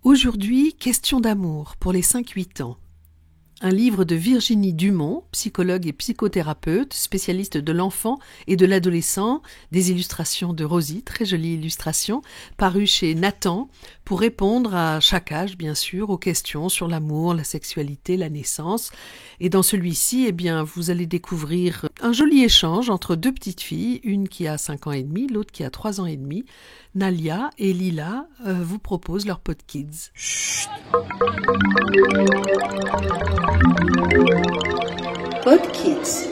Aujourd'hui, question d'amour pour les 5-8 ans. Un livre de Virginie Dumont, psychologue et psychothérapeute, spécialiste de l'enfant et de l'adolescent, des illustrations de Rosie, très jolie illustration, paru chez Nathan, pour répondre à chaque âge, bien sûr, aux questions sur l'amour, la sexualité, la naissance. Et dans celui-ci, vous allez découvrir un joli échange entre deux petites filles, une qui a 5 ans et demi, l'autre qui a 3 ans et demi. Nalia et Lila vous proposent leur Pod Kids. Chut. Pod Kids.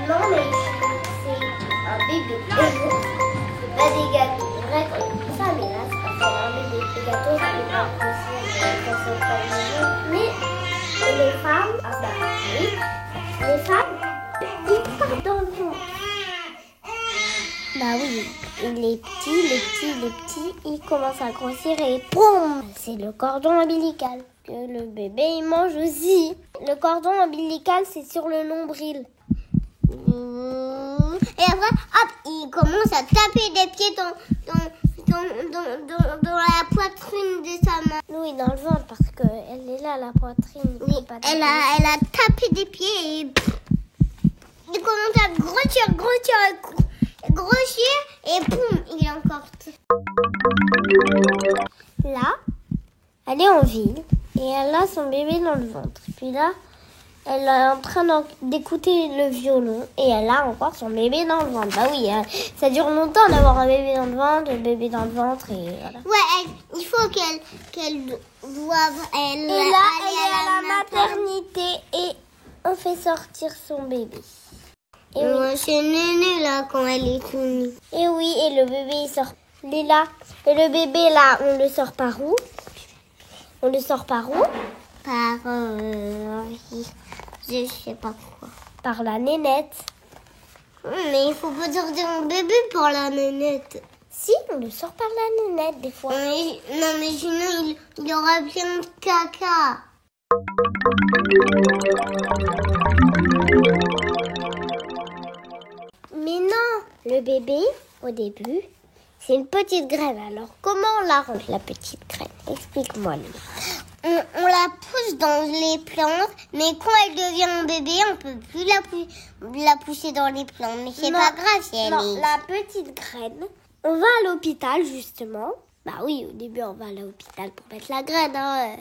Non mais c'est un bébé. C'est pas des gâteaux. Vrai comme ça, mais là c'est pas un bébé. Les gâteaux c'est pas possible. Mais les femmes, oui, les femmes, ils partent dans le ventre. Bah oui, et les petits, ils commencent à grossir et boum, c'est le cordon ombilical que le bébé il mange aussi. Le cordon ombilical c'est sur le nombril. Et après, hop, il commence à taper des pieds dans la poitrine de sa main. Oui, dans le ventre parce qu'elle est là, la poitrine. Oui, elle a tapé des pieds et il commence à grossir et boum, il est encore. Là, elle est en ville et elle a son bébé dans le ventre. Puis là, elle est en train d'écouter le violon et elle a encore son bébé dans le ventre. Bah oui, ça dure longtemps d'avoir un bébé dans le ventre, un bébé dans le ventre et voilà. Ouais, il faut qu'elle doive aller à la maternité et on fait sortir son bébé. Et oui. C'est Néné là quand elle est tout nue. Et oui, et le bébé il sort. Lila. Et le bébé là, on le sort par où? Par je sais pas quoi. Par la nénette. Mais il faut pas sortir un bébé par la nénette. Si, on le sort par la nénette des fois. Mais sinon il aura plein de caca. Mais non, le bébé, au début, c'est une petite graine. Alors, comment on la range, la petite graine? Explique-moi. On la pousse dans les plantes, mais quand elle devient un bébé, on peut plus la pousser dans les plantes. Mais c'est pas grave si elle est... La petite graine, on va à l'hôpital, justement. Bah oui, au début, on va à l'hôpital pour mettre la graine. Hein.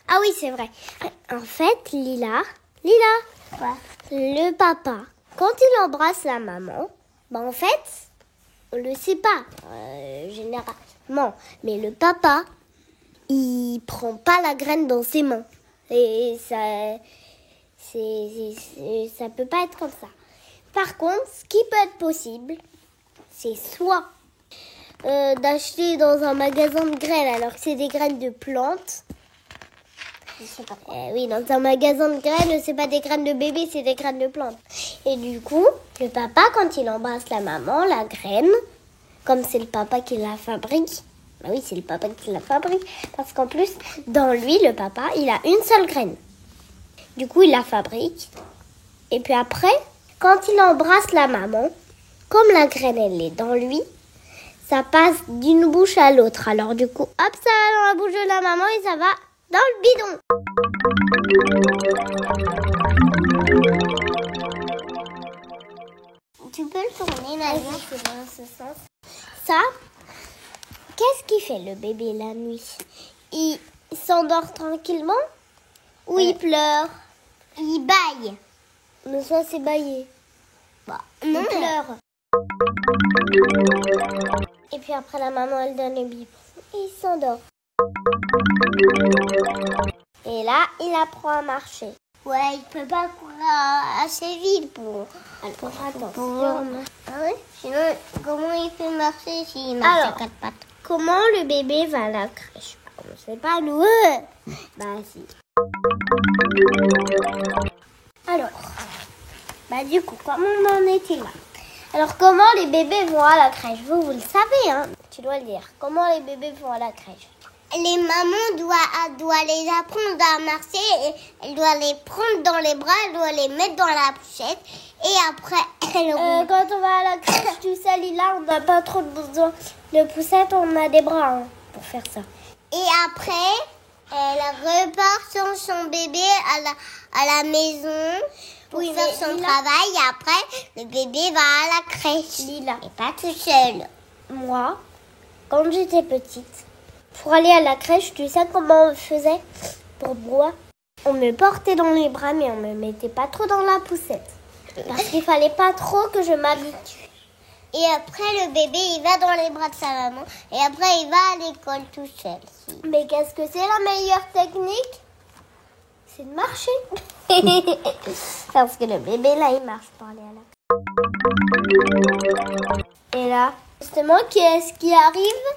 Ah oui, c'est vrai. En fait, Lila, quoi? Le papa, quand il embrasse la maman, bah en fait, on le sait pas, généralement. Mais le papa, il prend pas la graine dans ses mains. Et ça peut pas être comme ça. Par contre, ce qui peut être possible, c'est soit d'acheter dans un magasin de graines, alors que c'est des graines de plantes. Je sais pas. Oui, dans un magasin de graines, c'est pas des graines de bébé, c'est des graines de plantes. Et du coup, le papa, quand il embrasse la maman, la graine, comme c'est le papa qui la fabrique, bah oui, c'est le papa qui la fabrique, parce qu'en plus, dans lui, le papa, il a une seule graine. Du coup, il la fabrique. Et puis après, quand il embrasse la maman, comme la graine, elle est dans lui, ça passe d'une bouche à l'autre. Alors du coup, hop, ça va dans la bouche de la maman et ça va dans le bidon. Tu peux le tourner, Nadia, c'est dans ce sens. Ça, qu'est-ce qu'il fait le bébé la nuit? Il s'endort tranquillement ou il pleure? Il baille. Mais ça, c'est bailler. Bah, non, il pleure. Et puis après, la maman, elle donne le biberon et il s'endort. Et là, il apprend à marcher. Ouais, il peut pas courir assez vite pour attention. Ah ouais? Sinon, comment il peut marcher s'il marche à quatre pattes? Comment le bébé va à la crèche? On sait pas, nous. Bah si. Alors, bah du coup, comment on en était là? Alors, comment les bébés vont à la crèche? Vous le savez, hein? Tu dois le dire. Comment les bébés vont à la crèche? Les mamans doivent les apprendre à marcher. Et elle doit les prendre dans les bras, elle doit les mettre dans la poussette. Et après, quand on va à la crèche, tu sais, Lila, on n'a pas trop besoin de poussette, on a des bras pour faire ça. Et après, elle repart sans son bébé à la maison pour faire son travail. Et après, le bébé va à la crèche. Lila. Et pas tout seul. Moi, quand j'étais petite, pour aller à la crèche, tu sais comment on faisait pour boire? On me portait dans les bras, mais on me mettait pas trop dans la poussette. Parce qu'il fallait pas trop que je m'habitue. Et après, le bébé, il va dans les bras de sa maman. Et après, il va à l'école tout seul. Mais qu'est-ce que c'est la meilleure technique? C'est de marcher. Parce que le bébé, là, il marche pour aller à la crèche. Et là, justement, qu'est-ce qui arrive?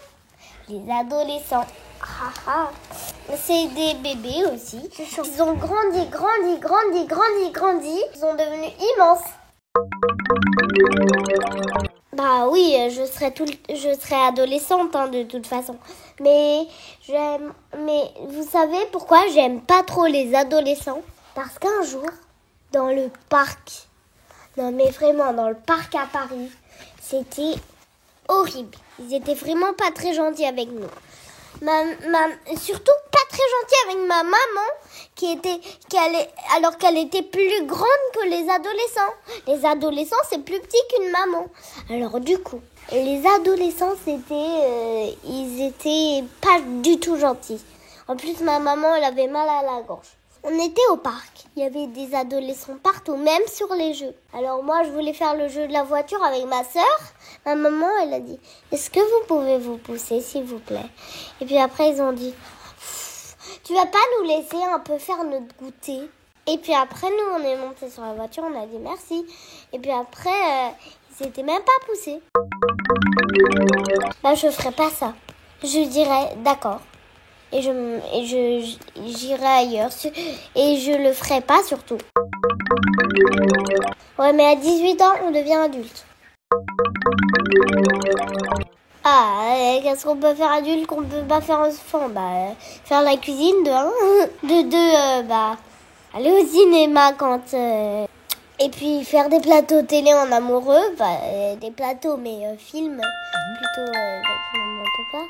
Les adolescents. C'est des bébés aussi. Ils ont grandi. Ils sont devenus immenses. Bah oui, je serai adolescente de toute façon. Mais vous savez pourquoi j'aime pas trop les adolescents? Parce qu'un jour, dans le parc, non mais vraiment dans le parc à Paris, c'était horrible. Ils étaient vraiment pas très gentils avec nous. Surtout pas très gentils avec ma maman alors qu'elle était plus grande que les adolescents. Les adolescents, c'est plus petit qu'une maman. Alors du coup, les adolescents, ils étaient pas du tout gentils. En plus, ma maman, elle avait mal à la gorge. On était au parc. Il y avait des adolescents partout, même sur les jeux. Alors moi, je voulais faire le jeu de la voiture avec ma sœur. Ma maman, elle a dit, est-ce que vous pouvez vous pousser, s'il vous plaît? Et puis après, ils ont dit, tu vas pas nous laisser un peu faire notre goûter? Et puis après, nous, on est montés sur la voiture, on a dit merci. Et puis après, ils s'étaient même pas poussés. Bah, je ferai pas ça. Je dirais, d'accord. Et j'irai ailleurs. Et je le ferai pas surtout. Ouais, mais à 18 ans, on devient adulte. Qu'est-ce qu'on peut faire adulte qu'on peut pas faire enfant? Faire la cuisine de 1. De 2, aller au cinéma quand... Et puis faire des plateaux télé en amoureux. Des plateaux, mais films. Plutôt avec maman et papa.